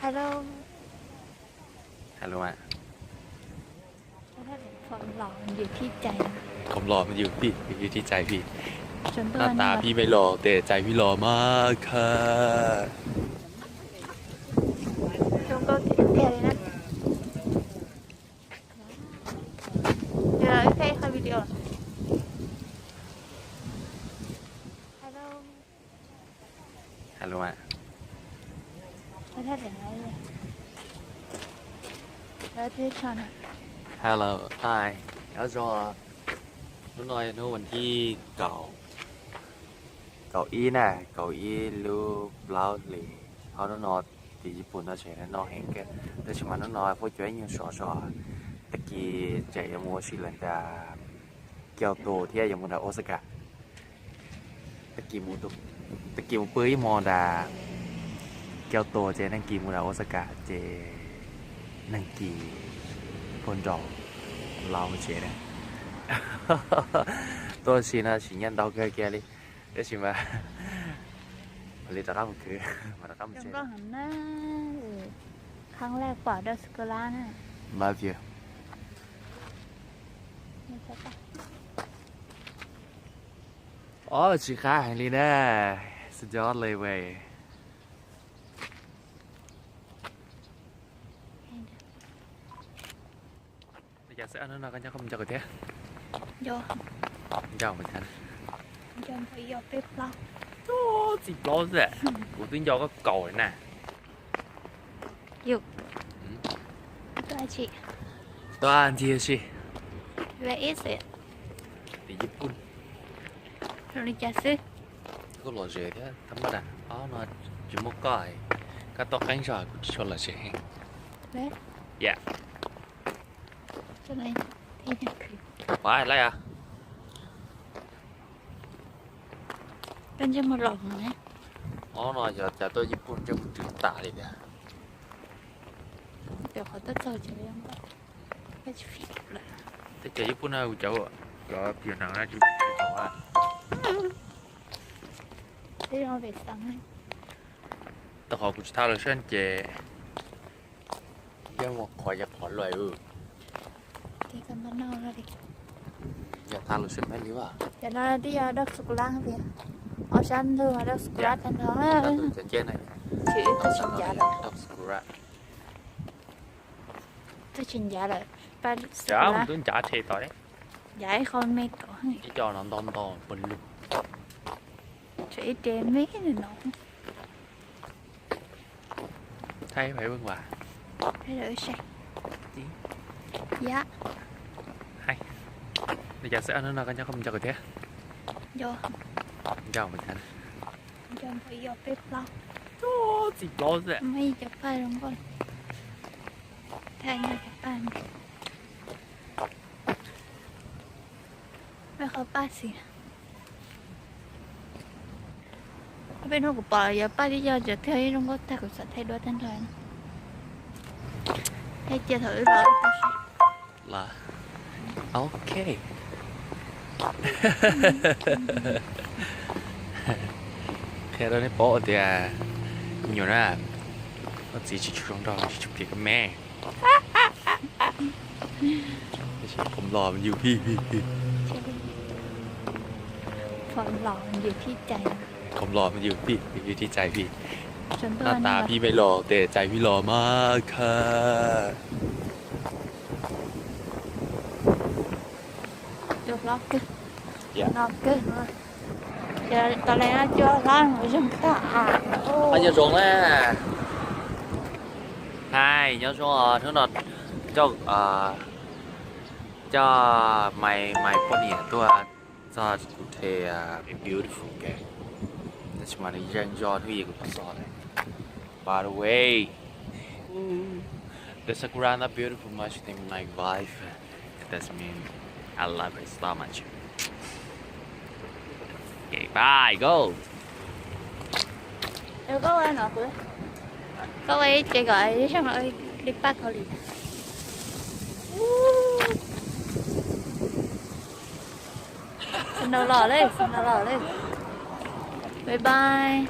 ฮัลโหลฮัลโหลอ่ะถ้าถึงความหล่อมันอยู่ที่ใจผมหล่อมันอยู่พี่อยู่ที่ใจพี่จนตัหน้าวนี้ตาพี่ไม่หล่อแต่ใจพี่หล่อมากค่ะจนก็เท่เลยนะเดี๋ยวเราใช้วิดีโอฮัลโหลฮัลโหลอ่ะถ้าถึงอะไรเลยแล้วที่ชอนอ่ะ ฮัลโหลไฮแล้วจอนุ่นน้อยนู้นวันที่เก้าอี้น่ะเก้าอี้รูปเล้าหรือเขานุ่นน้อยที่ญี่ปุ่นน่าใช่แน่นอนเห็นกันแต่ชิมันนุ่นน้อยพวกเจ้ายังสอตะกี้ใจยังมัวชิลันดาเกียวโตที่ยังมัวดาโอซาก้าตะกี้มูเปื่อยมอดาเกียวโตเจนังกีมูดาโอซาก้าเจนังกีพนดอกเราเจนะตัวสินะสิยันดอกแก่ๆเลยเดี๋ยวสิมาเลยตะรำคือมาตะรำ จ เจ นก็หันหน้าครั้งแรกเปล่าได้สกุลาน่ะ love you ไม่ใช่ปะ อ๋อชิคาแห่งนี้นะสุดยอดเลยเว้ยอยากเสียอันนั้นนะกันจะคำจักรเทะ โย เจ้าเหมือนกัน จนไปโยไปเปล่า โอ้10 ล้อสิกูติ้งยอก็เก่าเลยนะ อยู่ตัวจี ตัวอันที่สิ Where is it ที่ญี่ปุ่น เราจะซื้อ ก็รอเจเนี่ยธรรมดาอ๋อนะจุมก้อยก็ต้องกันชอบกูชอบละเจ Where yeah จะไหนที่นี่คือ ว้ายอะไรอ่ะ เป็นจะมาหลอกไหม อ๋อนะจะตัวญี่ปุ่นจะมึงตื่นตาเลยเนี่ย เดี๋ยวเขาจะเจอจะเรียกว่าไม่ใช่ฟิกเลย แต่เจญี่ปุ่นนะกูเจ้าก็เปลี่ยนหนังนะจุเขาว่า ที่เราไปสั่งให้ แต่ขอกูจะท่าเลยเช่นเจยังว่าขออยากขอรวยที่กันบ้านนอกแล้วดิ อยากท่าเลยเช่นแม่นี้ว่า เดี๋ยวเราที่จะดักสกุลาเพียเอาฉันเธอมาดักสกุลาทันท้องแล้ว ท่าตัวเจไหน ชื่อก็ชินยาเลย ดับสกุระ ถ้าชินยาเลยไปสกุ จ้า ลา มึงจ่าเทต่อเลย ย้ายคนไม่ต่อให้ ที่จอนอนตอนบนลุก ช่วยเดนไม่ให้หนู ไทยไปเบิ่งว่า ให้เลยใช่ จริง ยะ อยากเสียอันนั้นนะกันจะคำจักรเทะ โย เจ้าเหมือนกัน จนไปโยไปเปล่า โอ้10 ล้อสิ ไม่จะไปลงก่อนแทงอยากจะไปไม่เขาป้าสิเป็นหัวปลาอย่าป้าที่จะเที่ยวลงก็แต่กับสัตว์ไทยด้วยทันทีนะให้เจ้าเถอะร้อยก็ใช่ ล่ะโอเคแค่ตอนนี้โป๊ะเดียวอยู่นะก็จีชิชุงดอกชิชุกเพียกับแม่ไม่ใช่ผมรอมันอยู่พี่ ความหล่อมันอยู่ที่ใจ ผมรอมันอยู่พี่อยู่ที่ใจพี่ จน ห ตัว น้าตา นี้ พี่ไม่หล่อแต่ใจพี่หล่อมากค่ะ ยกล็อกขึ้นล็อกขึ้นเดี๋ยวตอนแรกจะร้านหัวชมตาanh giờ xuống nè hai nhớ xuống thứ nào cho mày con nhỉ tôi cho cụ thể beautiful cái nhưng mà nó dành cho thứ gì cũng so này by the way the sakura not beautiful much than my wife that mean I love her so much okay bye go nếu có ai nọ của có ai chị gọi đi xong rồi đi bắt họ liền xin đầu lò lên bye bye